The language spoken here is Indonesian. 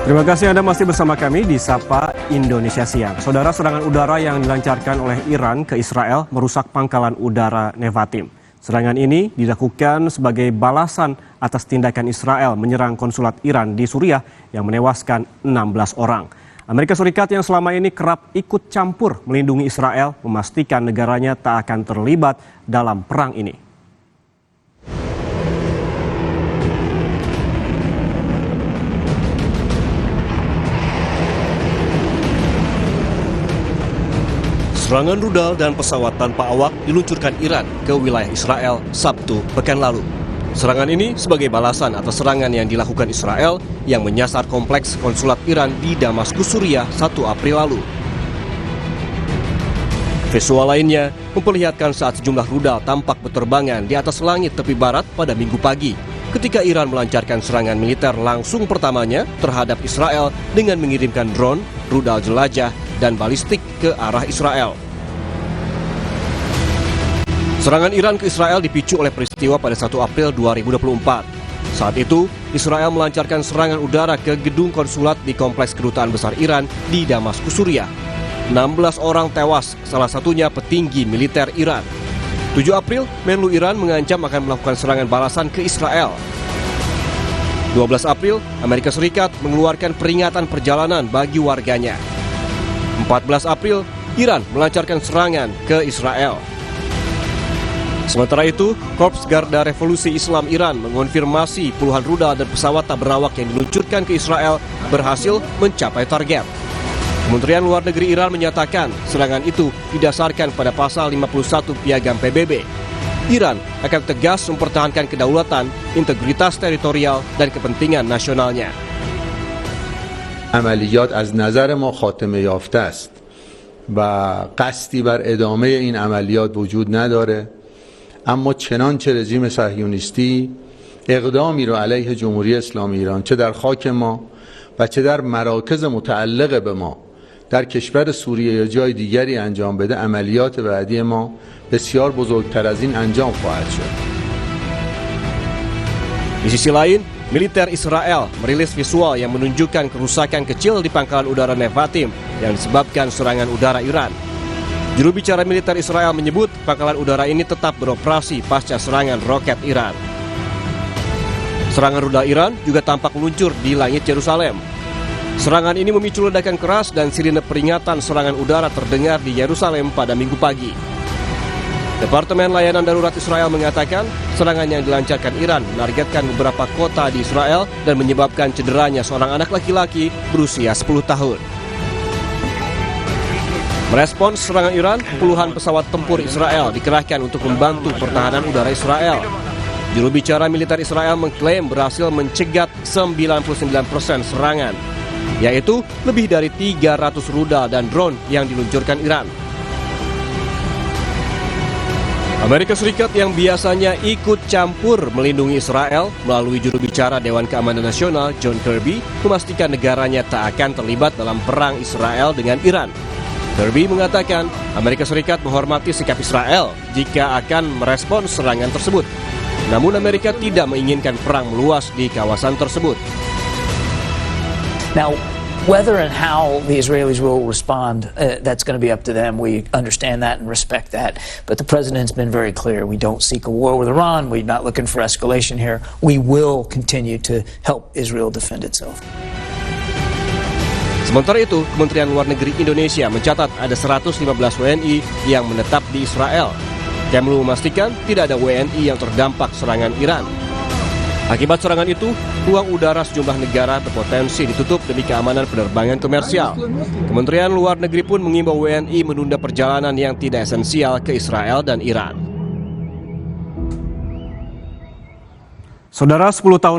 Terima kasih Anda masih bersama kami di Sapa Indonesia Siang. Saudara, serangan udara yang dilancarkan oleh Iran ke Israel merusak pangkalan udara Nevatim. Serangan ini dilakukan sebagai balasan atas tindakan Israel menyerang konsulat Iran di Suriah yang menewaskan 16 orang. Amerika Serikat yang selama ini kerap ikut campur melindungi Israel memastikan negaranya tak akan terlibat dalam perang ini. Serangan rudal dan pesawat tanpa awak diluncurkan Iran ke wilayah Israel Sabtu pekan lalu. Serangan ini sebagai balasan atas serangan yang dilakukan Israel yang menyasar kompleks konsulat Iran di Damaskus, Suriah 1 April lalu. Visual lainnya memperlihatkan saat sejumlah rudal tampak berterbangan di atas langit tepi barat pada Minggu pagi, ketika Iran melancarkan serangan militer langsung pertamanya terhadap Israel dengan mengirimkan drone, rudal jelajah, dan balistik ke arah Israel. Serangan Iran ke Israel dipicu oleh peristiwa pada 1 April 2024. Saat itu, Israel melancarkan serangan udara ke gedung konsulat di kompleks kedutaan besar Iran di Damaskus, Suriah. 16 orang tewas, salah satunya petinggi militer Iran. 7 April, Menlu Iran mengancam akan melakukan serangan balasan ke Israel. 12 April, Amerika Serikat mengeluarkan peringatan perjalanan bagi warganya. 14 April, Iran melancarkan serangan ke Israel. Sementara itu, Korps Garda Revolusi Islam Iran mengonfirmasi puluhan rudal dan pesawat tak berawak yang diluncurkan ke Israel berhasil mencapai target. Kementerian Luar Negeri Iran menyatakan serangan itu didasarkan pada pasal 51 Piagam PBB. Iran akan tegas mempertahankan kedaulatan, integritas teritorial, dan kepentingan nasionalnya. عملیات از نظر ما خاتمه یافته است و قصدی بر ادامه این عملیات وجود نداره، اما چنانچه رژیم صهیونیستی اقدامی رو علیه جمهوری اسلامی ایران چه در خاک ما و چه در مراکز متعلق به ما در کشور سوریه یا جای دیگری انجام بده، عملیات بعدی ما بسیار بزرگتر از این انجام خواهد شد. Di sisi lain, militer Israel merilis visual yang menunjukkan kerusakan kecil di pangkalan udara Nevatim yang disebabkan serangan udara Iran. Juru bicara militer Israel menyebut pangkalan udara ini tetap beroperasi pasca serangan roket Iran. Serangan rudal Iran juga tampak meluncur di langit Yerusalem. Serangan ini memicu ledakan keras dan sirine peringatan serangan udara terdengar di Yerusalem pada Minggu pagi. Departemen Layanan Darurat Israel mengatakan serangan yang dilancarkan Iran menargetkan beberapa kota di Israel dan menyebabkan cederanya seorang anak laki-laki berusia 10 tahun. Merespons serangan Iran, puluhan pesawat tempur Israel dikerahkan untuk membantu pertahanan udara Israel. Juru bicara militer Israel mengklaim berhasil mencegat 99% serangan, yaitu lebih dari 300 rudal dan drone yang diluncurkan Iran. Amerika Serikat yang biasanya ikut campur melindungi Israel melalui juru bicara Dewan Keamanan Nasional John Kirby memastikan negaranya tak akan terlibat dalam perang Israel dengan Iran. Kirby mengatakan Amerika Serikat menghormati sikap Israel jika akan merespons serangan tersebut. Namun Amerika tidak menginginkan perang meluas di kawasan tersebut. Now, whether and how the Israelis will respond, that's going to be up to them. We understand that and respect that. But the president's been very clear. We don't seek a war with Iran. We're not looking for escalation here. We will continue to help Israel defend itself. Sementara itu, Kementerian Luar Negeri Indonesia mencatat ada 115 WNI yang menetap di Israel. Kemlu memastikan tidak ada WNI yang terdampak serangan Iran. Akibat serangan itu, ruang udara sejumlah negara berpotensi ditutup demi keamanan penerbangan komersial. Kementerian Luar Negeri pun mengimbau WNI menunda perjalanan yang tidak esensial ke Israel dan Iran. Saudara, 10 tahun